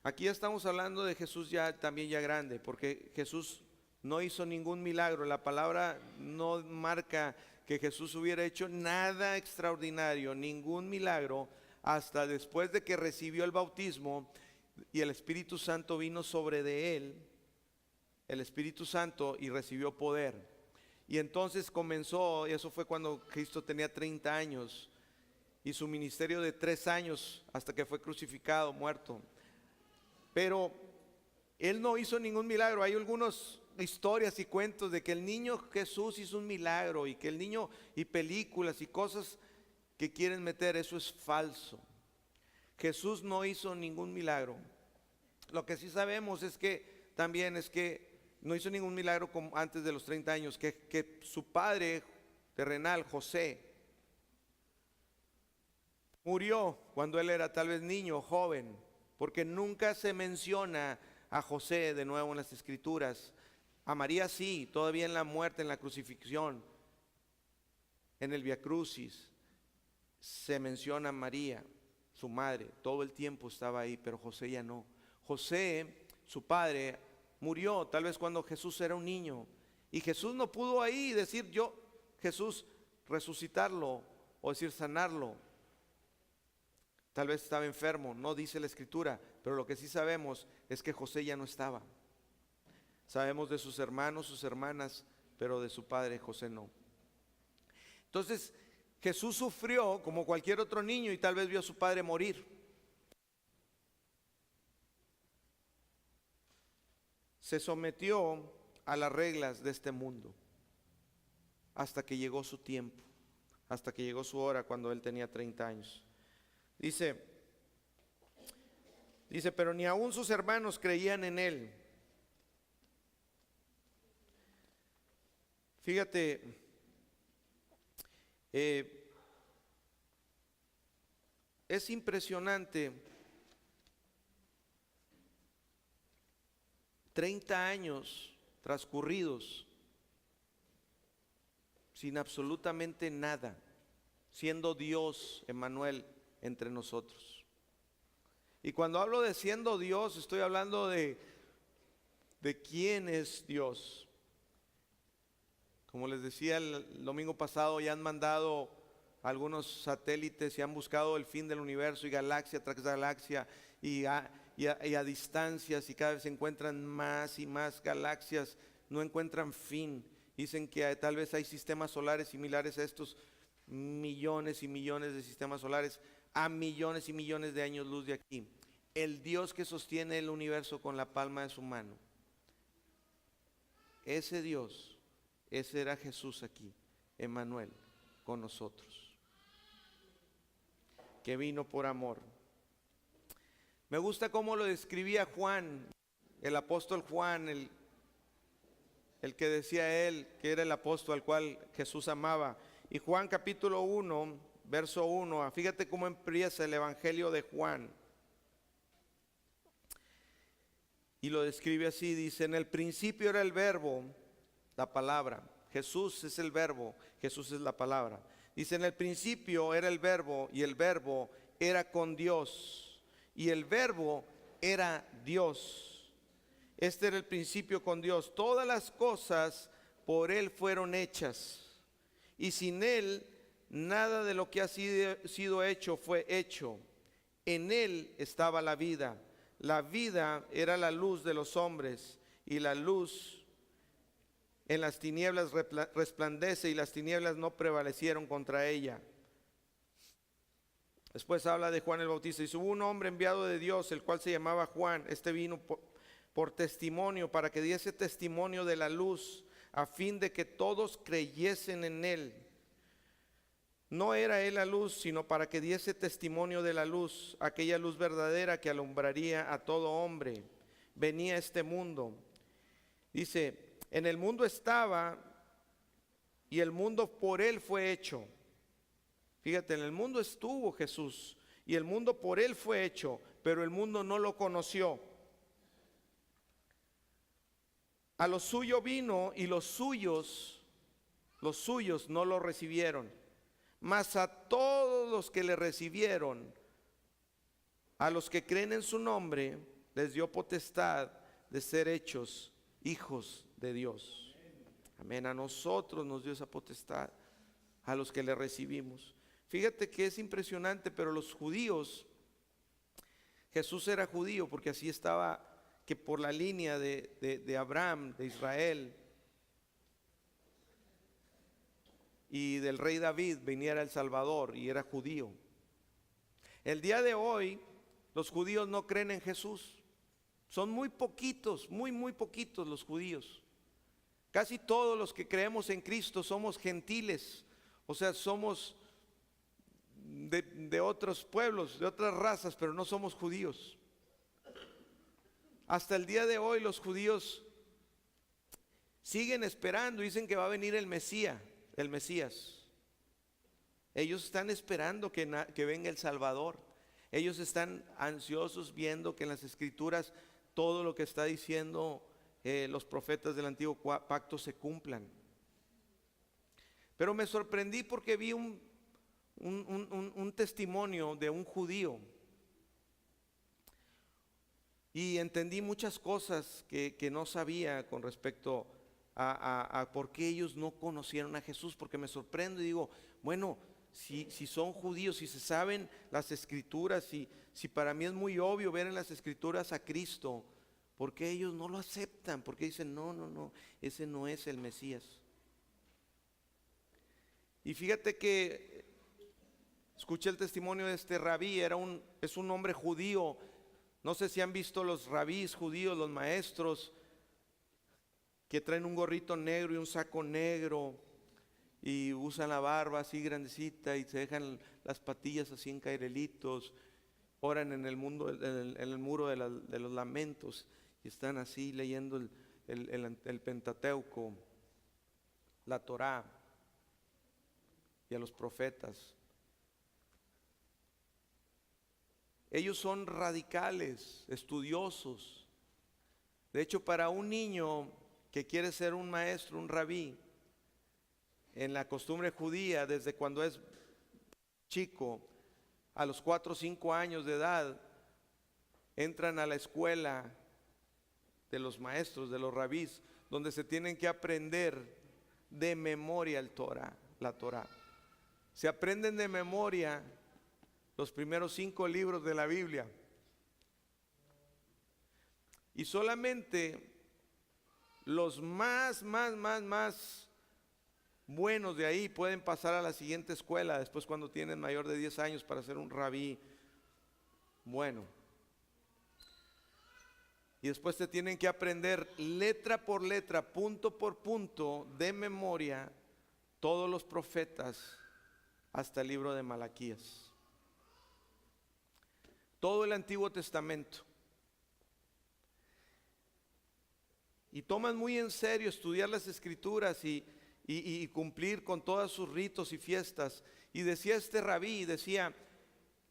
Aquí estamos hablando de Jesús también ya grande, porque Jesús no hizo ningún milagro. La palabra no marca que Jesús hubiera hecho nada extraordinario, ningún milagro, hasta después de que recibió el bautismo y el Espíritu Santo vino sobre de él, el Espíritu Santo, y recibió poder. Y entonces comenzó, y eso fue cuando Cristo tenía 30 años, y su ministerio de 3 años hasta que fue crucificado, muerto. Pero él no hizo ningún milagro. Hay algunas historias y cuentos de que el niño Jesús hizo un milagro, y que el niño, y películas y cosas que quieren meter. Eso es falso. Jesús no hizo ningún milagro. Lo que sí sabemos es que también es que no hizo ningún milagro como antes de los 30 años, que su padre terrenal, José, murió cuando él era tal vez niño, joven, porque nunca se menciona a José de nuevo en las Escrituras. A María sí, todavía en la muerte, en la crucifixión, en el Via Crucis, se menciona a María, su madre, todo el tiempo estaba ahí, pero José ya no. José, su padre, murió tal vez cuando Jesús era un niño, y Jesús no pudo ahí decir Jesús resucitarlo, o decir sanarlo. Tal vez estaba enfermo, no dice la Escritura, pero lo que sí sabemos es que José ya no estaba. Sabemos de sus hermanos, sus hermanas, pero de su padre José no. Entonces Jesús sufrió como cualquier otro niño, y tal vez vio a su padre morir. Se sometió a las reglas de este mundo hasta que llegó su tiempo, hasta que llegó su hora, cuando él tenía 30 años. Dice, pero ni aun sus hermanos creían en él. Fíjate, es impresionante. 30 años transcurridos sin absolutamente nada, siendo Dios, Emmanuel, entre nosotros. Y cuando hablo de siendo Dios, estoy hablando de quién es Dios. Como les decía el domingo pasado, ya han mandado algunos satélites y han buscado el fin del universo y galaxia tras galaxia y a distancias, y cada vez se encuentran más y más galaxias, no encuentran fin. Dicen que tal vez hay sistemas solares similares a estos, millones y millones de sistemas solares a millones y millones de años luz de aquí. El Dios que sostiene el universo con la palma de su mano, ese Dios, ese era Jesús aquí, Emmanuel, con nosotros, que vino por amor. Me gusta cómo lo describía Juan, el apóstol Juan, el que decía él que era el apóstol al cual Jesús amaba. Y Juan capítulo 1, verso 1, fíjate cómo empieza el evangelio de Juan. Y lo describe así, dice: en el principio era el verbo, la palabra. Jesús es el verbo, Jesús es la palabra. Dice: en el principio era el verbo, y el verbo era con Dios, y el verbo era Dios. Este era el principio con Dios. Todas las cosas por Él fueron hechas, y sin Él nada de lo que ha sido hecho fue hecho. En Él estaba la vida. La vida era la luz de los hombres, y la luz en las tinieblas resplandece, y las tinieblas no prevalecieron contra ella. Después habla de Juan el Bautista. Dice: hubo un hombre enviado de Dios, el cual se llamaba Juan. Este vino por testimonio, para que diese testimonio de la luz, a fin de que todos creyesen en él. No era él la luz, sino para que diese testimonio de la luz, aquella luz verdadera que alumbraría a todo hombre. Venía a este mundo. Dice: en el mundo estaba, y el mundo por él fue hecho. Fíjate, en el mundo estuvo Jesús, y el mundo por él fue hecho, pero el mundo no lo conoció. A lo suyo vino, y los suyos no lo recibieron. Mas a todos los que le recibieron, a los que creen en su nombre, les dio potestad de ser hechos hijos de Dios. Amén. A nosotros nos dio esa potestad, a los que le recibimos. Fíjate que es impresionante, pero los judíos, Jesús era judío porque así estaba, que por la línea de Abraham, de Israel, y del rey David viniera el Salvador, y era judío. El día de hoy los judíos no creen en Jesús. Son muy poquitos, muy poquitos los judíos. Casi todos los que creemos en Cristo somos gentiles, o sea, somos de otros pueblos, de otras razas, pero no somos judíos. Hasta el día de hoy los judíos siguen esperando, dicen que va a venir el Mesías. Ellos están esperando que venga el Salvador. Ellos están ansiosos viendo que en las Escrituras todo lo que está diciendo los profetas del antiguo pacto se cumplan. Pero me sorprendí porque vi un testimonio de un judío y entendí muchas cosas que no sabía con respecto a por qué ellos no conocieron a Jesús. Porque me sorprendo y digo, bueno, si son judíos, si se saben las Escrituras, si para mí es muy obvio ver en las Escrituras a Cristo, ¿por qué ellos no lo aceptan? Porque dicen, no, ese no es el Mesías. Y fíjate que escuché el testimonio de este rabí. Es un hombre judío. No sé si han visto los rabís judíos, los maestros, que traen un gorrito negro y un saco negro, y usan la barba así grandecita, y se dejan las patillas así en cairelitos, oran en el muro de los lamentos, y están así leyendo el Pentateuco, la Torá y a los profetas. Ellos son radicales, estudiosos. De hecho, para un niño que quiere ser un maestro, un rabí, en la costumbre judía, desde cuando es chico, a los 4 o 5 años de edad, entran a la escuela de los maestros, de los rabís, donde se tienen que aprender de memoria la Torá. Se aprenden de memoria los primeros 5 libros de la Biblia. Y solamente los más buenos de ahí pueden pasar a la siguiente escuela, después cuando tienen mayor de 10 años, para ser un rabí bueno. Y después te tienen que aprender letra por letra, punto por punto, de memoria, todos los profetas hasta el libro de Malaquías. Todo el Antiguo Testamento. Y toman muy en serio estudiar las Escrituras y cumplir con todos sus ritos y fiestas. Y decía este rabí,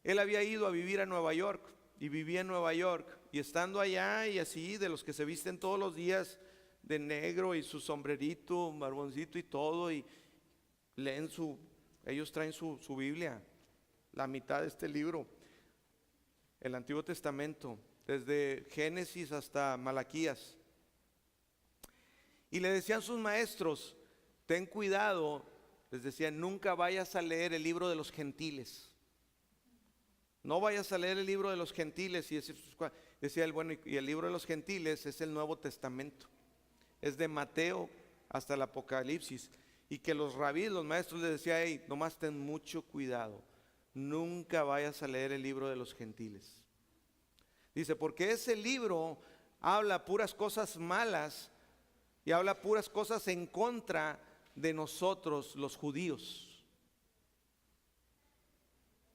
él había ido a vivir a Nueva York y vivía en Nueva York. Y estando allá y así, de los que se visten todos los días de negro y su sombrerito, barboncito y todo, y leen ellos traen su Biblia, la mitad de este libro, el Antiguo Testamento, desde Génesis hasta Malaquías. Y le decían sus maestros, ten cuidado, les decían, nunca vayas a leer el libro de los gentiles. No vayas a leer el libro de los gentiles. Y decía él, bueno, y el libro de los gentiles es el Nuevo Testamento. Es de Mateo hasta el Apocalipsis. Y que los rabíes, los maestros les decían, hey, nomás ten mucho cuidado. Nunca vayas a leer el libro de los gentiles. Dice, porque ese libro habla puras cosas malas y habla puras cosas en contra de nosotros los judíos.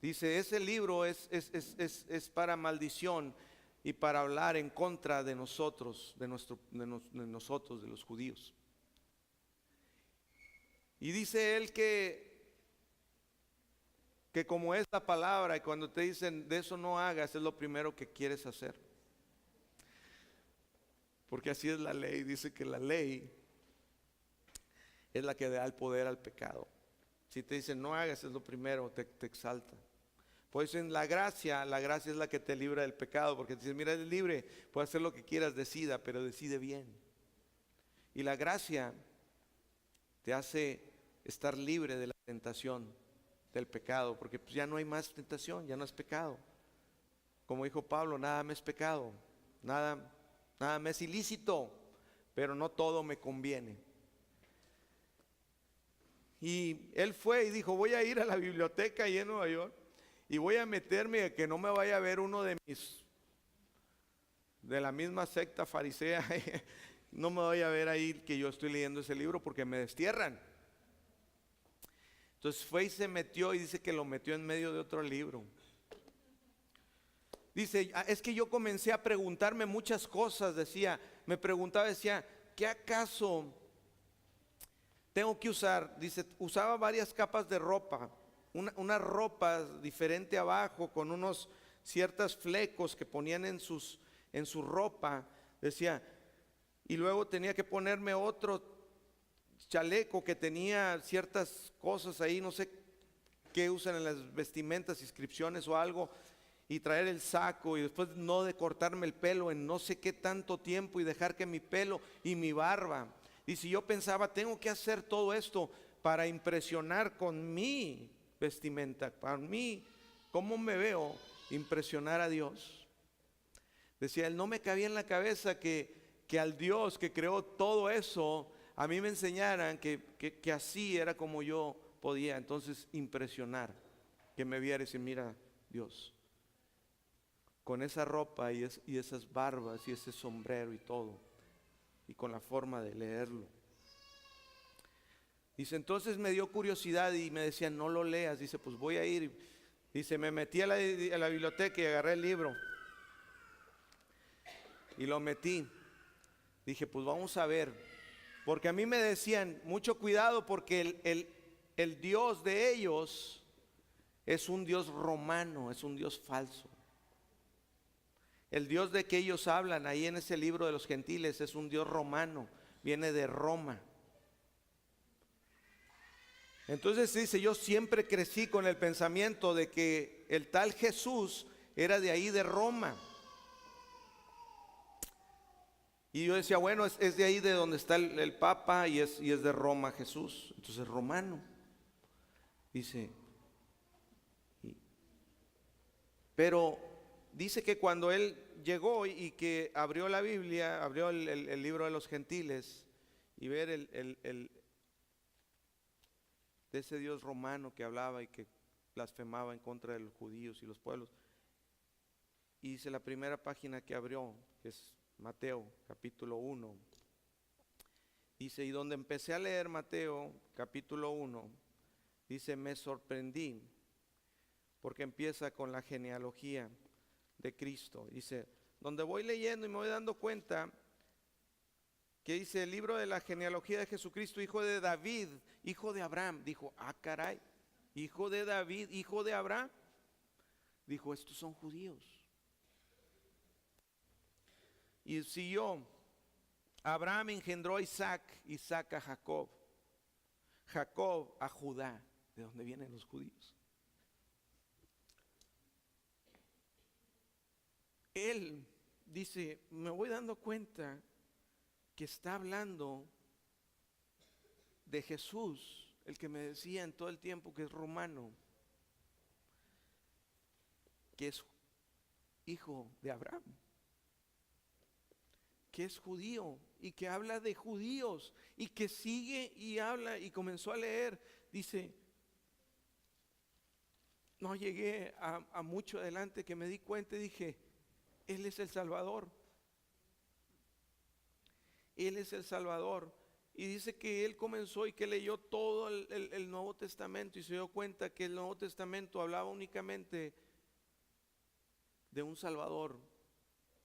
Dice, ese libro es para maldición y para hablar en contra de nosotros, de nosotros, de los judíos. Y dice él que como es la palabra, y cuando te dicen de eso no hagas, es lo primero que quieres hacer. Porque así es la ley. Dice que la ley es la que da el poder al pecado. Si te dicen no hagas, es lo primero, te exalta. Pues en la gracia es la que te libra del pecado, porque te dicen, mira, eres libre, puedes hacer lo que quieras, decida, pero decide bien. Y la gracia te hace estar libre de la tentación del pecado, porque pues ya no hay más tentación, ya no es pecado. Como dijo Pablo, nada me es pecado, nada me es ilícito, pero no todo me conviene. Y él fue y dijo, voy a ir a la biblioteca ahí en Nueva York y voy a meterme a que no me vaya a ver uno de la misma secta farisea. No me vaya a ver ahí que yo estoy leyendo ese libro porque me destierran. Entonces fue y se metió, y dice que lo metió en medio de otro libro. Dice, es que yo comencé a preguntarme muchas cosas, decía, ¿qué acaso tengo que usar? Dice, usaba varias capas de ropa, una ropa diferente abajo, con unos ciertos flecos que ponían en su ropa, decía, y luego tenía que ponerme otro chaleco que tenía ciertas cosas ahí, no sé qué usan en las vestimentas, inscripciones o algo, y traer el saco, y después no de cortarme el pelo en no sé qué tanto tiempo y dejar que mi pelo y mi barba. Y si yo pensaba, tengo que hacer todo esto para impresionar con mi vestimenta, para mí, cómo me veo, impresionar a Dios. Decía él, no me cabía en la cabeza que al Dios que creó todo eso, a mí me enseñaran que así era como yo podía entonces impresionar, que me viera y decir, mira Dios, con esa ropa y esas barbas y ese sombrero y todo, y con la forma de leerlo. Dice, entonces me dio curiosidad y me decía, no lo leas. Dice, pues voy a ir. Dice, me metí a la biblioteca y agarré el libro y lo metí. Dije, pues vamos a ver, porque a mí me decían, mucho cuidado, porque el Dios de ellos es un Dios romano, es un Dios falso. El Dios de que ellos hablan ahí en ese libro de los gentiles es un Dios romano, viene de Roma. Entonces dice, yo siempre crecí con el pensamiento de que el tal Jesús era de ahí de Roma. Y yo decía, bueno, es de ahí de donde está el Papa y es de Roma Jesús. Entonces romano. Dice, pero dice que cuando él llegó y que abrió la Biblia, abrió el libro de los gentiles y ver de ese Dios romano que hablaba y que blasfemaba en contra de los judíos y los pueblos. Y dice la primera página que abrió, que es Mateo capítulo 1. Dice, y donde empecé a leer Mateo capítulo 1, dice, me sorprendí, porque empieza con la genealogía de Cristo. Dice, donde voy leyendo y me voy dando cuenta que dice el libro de la genealogía de Jesucristo, hijo de David, hijo de Abraham. Dijo, ah, caray, hijo de David, hijo de Abraham. Dijo, estos son judíos. Y siguió, Abraham engendró a Isaac, Isaac a Jacob, Jacob a Judá, de donde vienen los judíos. Él dice, me voy dando cuenta que está hablando de Jesús, el que me decía en todo el tiempo que es romano, que es hijo de Abraham, que es judío y que habla de judíos y que sigue y habla y comenzó a leer. Dice, no llegué a mucho adelante que me di cuenta y dije, Él es el Salvador. Él es el Salvador. Y dice que él comenzó y que leyó todo el Nuevo Testamento y se dio cuenta que el Nuevo Testamento hablaba únicamente de un Salvador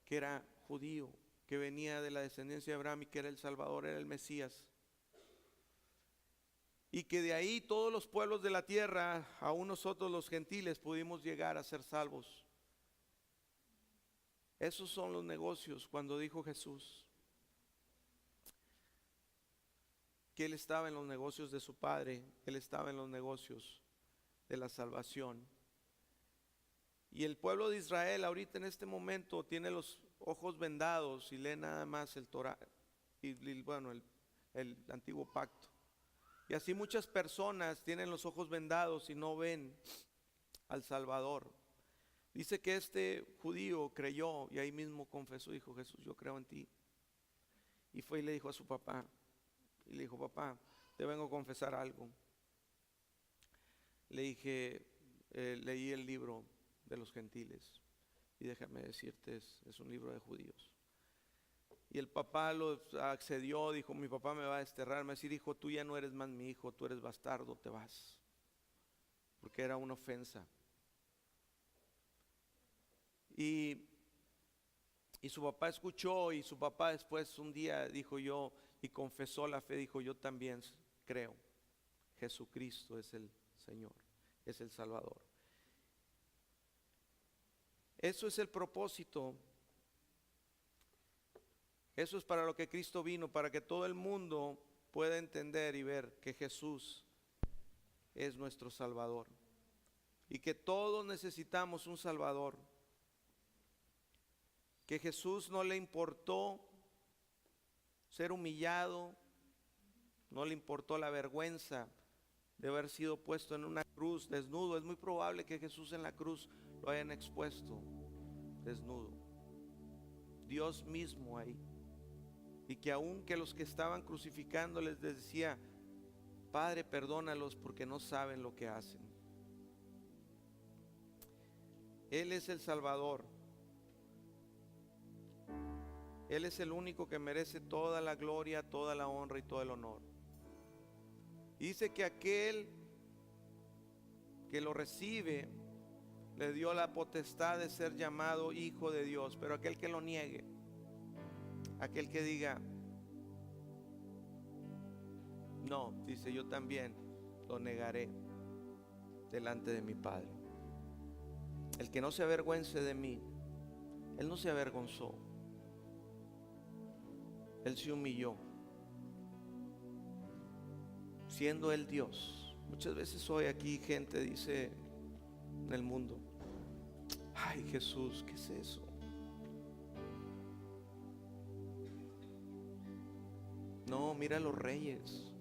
que era judío, que venía de la descendencia de Abraham y que era el Salvador, era el Mesías. Y que de ahí todos los pueblos de la tierra, aún nosotros los gentiles, pudimos llegar a ser salvos. Esos son los negocios cuando dijo Jesús que Él estaba en los negocios de su Padre, Él estaba en los negocios de la salvación. Y el pueblo de Israel ahorita en este momento tiene los ojos vendados y lee nada más el Torah y bueno, el antiguo pacto. Y así muchas personas tienen los ojos vendados y no ven al Salvador. Dice que este judío creyó y ahí mismo confesó, dijo, Jesús, yo creo en ti. Y fue y le dijo a su papá, y le dijo, papá, te vengo a confesar algo. Le dije, leí el libro de los gentiles y déjame decirte, es un libro de judíos. Y el papá lo accedió, dijo, mi papá me va a desterrar, me va a decir, hijo, tú ya no eres más mi hijo, tú eres bastardo, te vas. Porque era una ofensa. Y su papá escuchó y su papá después un día dijo yo, y confesó la fe, dijo yo también creo, Jesucristo es el Señor, es el Salvador. Eso es el propósito. Eso es para lo que Cristo vino, para que todo el mundo pueda entender y ver que Jesús es nuestro Salvador. Y que todos necesitamos un Salvador. Que Jesús no le importó ser humillado, no le importó la vergüenza de haber sido puesto en una cruz desnudo. Es muy probable que Jesús en la cruz lo hayan expuesto desnudo. Dios mismo ahí. Y que aun que los que estaban crucificando les decía, Padre, perdónalos porque no saben lo que hacen. Él es el Salvador. Él es el único que merece toda la gloria, toda la honra y todo el honor. Y dice que aquel que lo recibe le dio la potestad de ser llamado hijo de Dios, pero aquel que lo niegue, aquel que diga no, dice yo también lo negaré delante de mi Padre. El que no se avergüence de mí, Él no se avergonzó, Él se humilló, siendo Él Dios. Muchas veces hoy aquí gente dice en el mundo, ay Jesús, ¿qué es eso? mira a los reyes,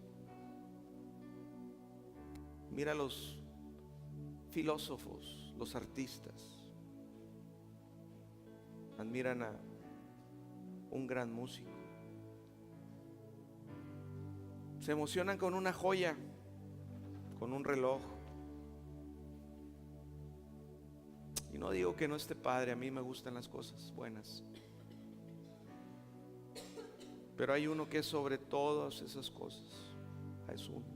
mira a los filósofos, los artistas. Admiran a un gran músico. Se emocionan con una joya, con un reloj. Y no digo que no esté padre, a mí me gustan las cosas buenas. Pero hay uno que es sobre todas esas cosas. Es uno.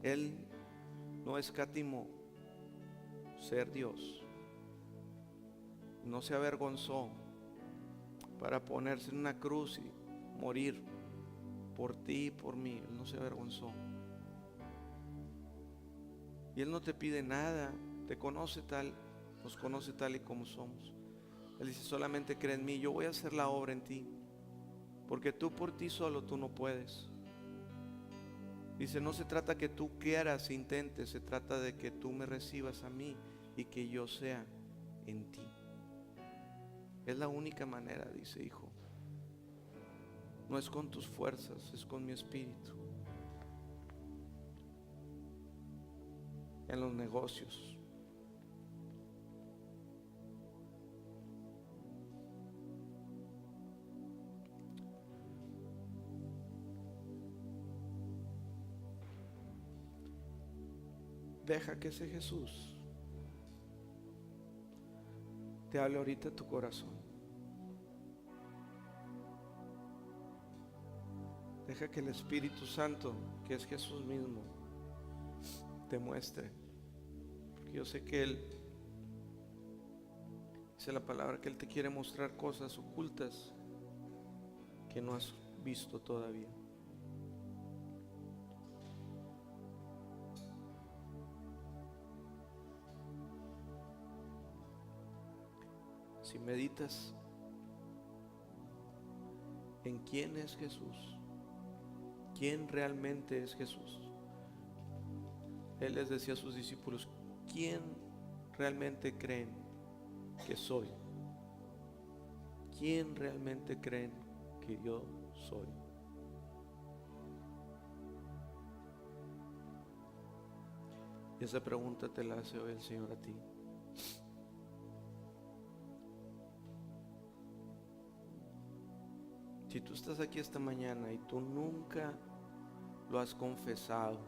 Él no escatimó ser Dios. No se avergonzó para ponerse en una cruz y morir por ti y por mí. Él no se avergonzó. Y Él no te pide nada. Te conoce tal, nos conoce tal y como somos. Él dice: solamente cree en mí, yo voy a hacer la obra en ti. Porque tú por ti solo tú no puedes. Dice: no se trata que tú quieras, intentes, se trata de que tú me recibas a mí y que yo sea en ti. Es la única manera, dice: hijo. No es con tus fuerzas, es con mi espíritu. En los negocios. Deja que ese Jesús te hable ahorita a tu corazón. Deja que el Espíritu Santo, que es Jesús mismo, te muestre. Porque yo sé que Él, dice la palabra, que Él te quiere mostrar cosas ocultas que no has visto todavía. Si meditas en quién es Jesús, quién realmente es Jesús. Él les decía a sus discípulos: ¿quién realmente creen que soy? ¿Quién realmente creen que yo soy? Y esa pregunta te la hace hoy el Señor a ti. Si tú estás aquí esta mañana y tú nunca lo has confesado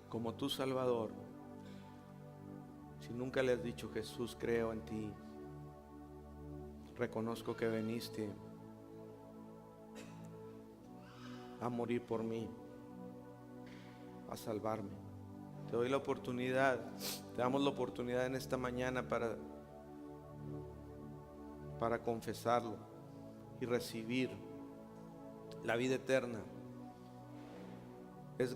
como tu Salvador, si nunca le has dicho: Jesús, creo en ti, reconozco que viniste a morir por mí, a salvarme, te doy la oportunidad, te damos la oportunidad en esta mañana para confesarlo y recibir la vida eterna. Es